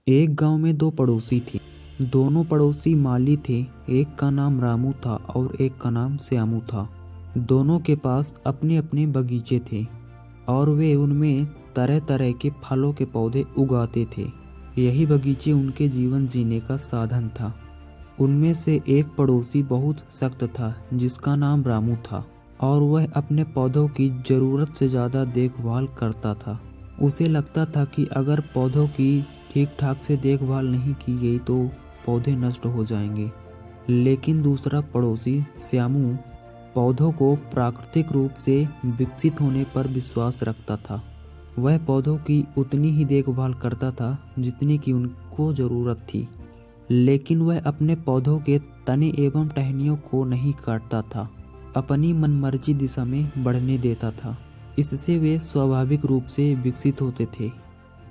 एक गांव में दो पड़ोसी थे। दोनों पड़ोसी माली थे। एक का नाम रामू था और एक का नाम श्यामू था। दोनों के पास अपने अपने बगीचे थे और वे उनमें तरह तरह के फलों के पौधे उगाते थे। यही बगीचे उनके जीवन जीने का साधन था। उनमें से एक पड़ोसी बहुत सख्त था जिसका नाम रामू था और वह अपने पौधों की ज़रूरत से ज़्यादा देखभाल करता था। उसे लगता था कि अगर पौधों की ठीक ठाक से देखभाल नहीं की गई तो पौधे नष्ट हो जाएंगे। लेकिन दूसरा पड़ोसी श्यामू पौधों को प्राकृतिक रूप से विकसित होने पर विश्वास रखता था। वह पौधों की उतनी ही देखभाल करता था जितनी की उनको ज़रूरत थी, लेकिन वह अपने पौधों के तने एवं टहनियों को नहीं काटता था, अपनी मनमर्जी दिशा में बढ़ने देता था। इससे वे स्वाभाविक रूप से विकसित होते थे।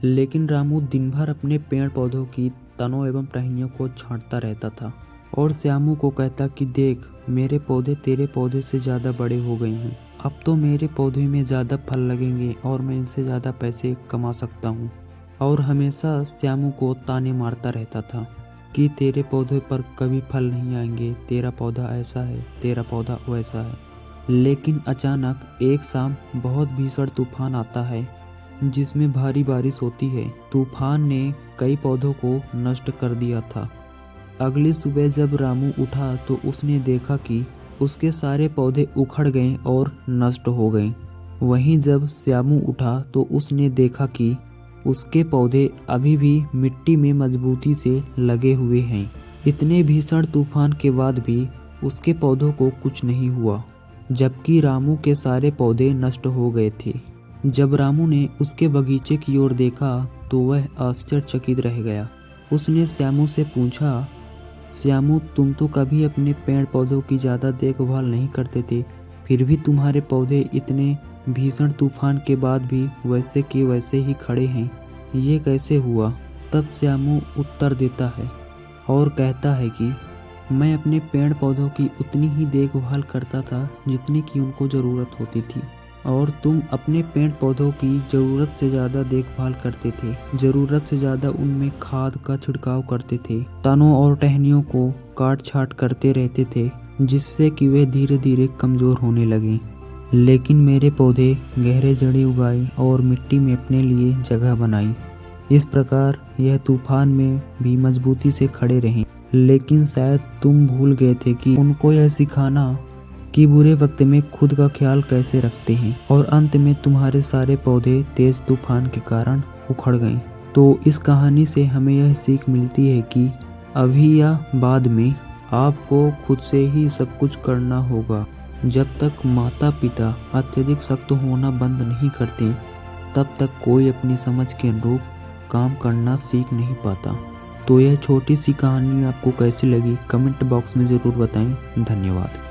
लेकिन रामू दिन भर अपने पेड़ पौधों की तनों एवं टहनियों को छांटता रहता था और श्यामू को कहता कि देख, मेरे पौधे तेरे पौधे से ज़्यादा बड़े हो गए हैं। अब तो मेरे पौधे में ज़्यादा फल लगेंगे और मैं इनसे ज़्यादा पैसे कमा सकता हूँ। और हमेशा श्यामू को ताने मारता रहता था कि तेरे पौधे पर कभी फल नहीं आएंगे, तेरा पौधा ऐसा है, तेरा पौधा वैसा है। लेकिन अचानक एक शाम बहुत भीषण तूफान आता है जिसमें भारी बारिश होती है। तूफान ने कई पौधों को नष्ट कर दिया था। अगली सुबह जब रामू उठा तो उसने देखा कि उसके सारे पौधे उखड़ गए और नष्ट हो गए। वहीं जब श्यामू उठा तो उसने देखा कि उसके पौधे अभी भी मिट्टी में मजबूती से लगे हुए हैं। इतने भीषण तूफान के बाद भी उसके पौधों को कुछ नहीं हुआ, जबकि रामू के सारे पौधे नष्ट हो गए थे। जब रामू ने उसके बगीचे की ओर देखा तो वह आश्चर्यचकित रह गया। उसने श्यामू से पूछा, श्यामू, तुम तो कभी अपने पेड़ पौधों की ज़्यादा देखभाल नहीं करते थे, फिर भी तुम्हारे पौधे इतने भीषण तूफान के बाद भी वैसे के वैसे ही खड़े हैं, ये कैसे हुआ? तब श्यामू उत्तर देता है और कहता है कि मैं अपने पेड़ पौधों की उतनी ही देखभाल करता था जितनी की उनको ज़रूरत होती थी, और तुम अपने पेड़ पौधों की ज़रूरत से ज़्यादा देखभाल करते थे, ज़रूरत से ज़्यादा उनमें खाद का छिड़काव करते थे, तनों और टहनियों को काट छाट करते रहते थे, जिससे कि वे धीरे धीरे कमज़ोर होने लगे। लेकिन मेरे पौधे गहरे जड़ें उगाए और मिट्टी में अपने लिए जगह बनाई। इस प्रकार यह तूफान में भी मजबूती से खड़े रहे। लेकिन शायद तुम भूल गए थे कि उनको यह सिखाना कि बुरे वक्त में खुद का ख्याल कैसे रखते हैं, और अंत में तुम्हारे सारे पौधे तेज तूफान के कारण उखड़ गए। तो इस कहानी से हमें यह सीख मिलती है कि अभी या बाद में आपको खुद से ही सब कुछ करना होगा। जब तक माता पिता अत्यधिक सख्त होना बंद नहीं करते, तब तक कोई अपनी समझ के अनुरूप काम करना सीख नहीं पाता। तो यह छोटी सी कहानी आपको कैसी लगी कमेंट बॉक्स में ज़रूर बताएं। धन्यवाद।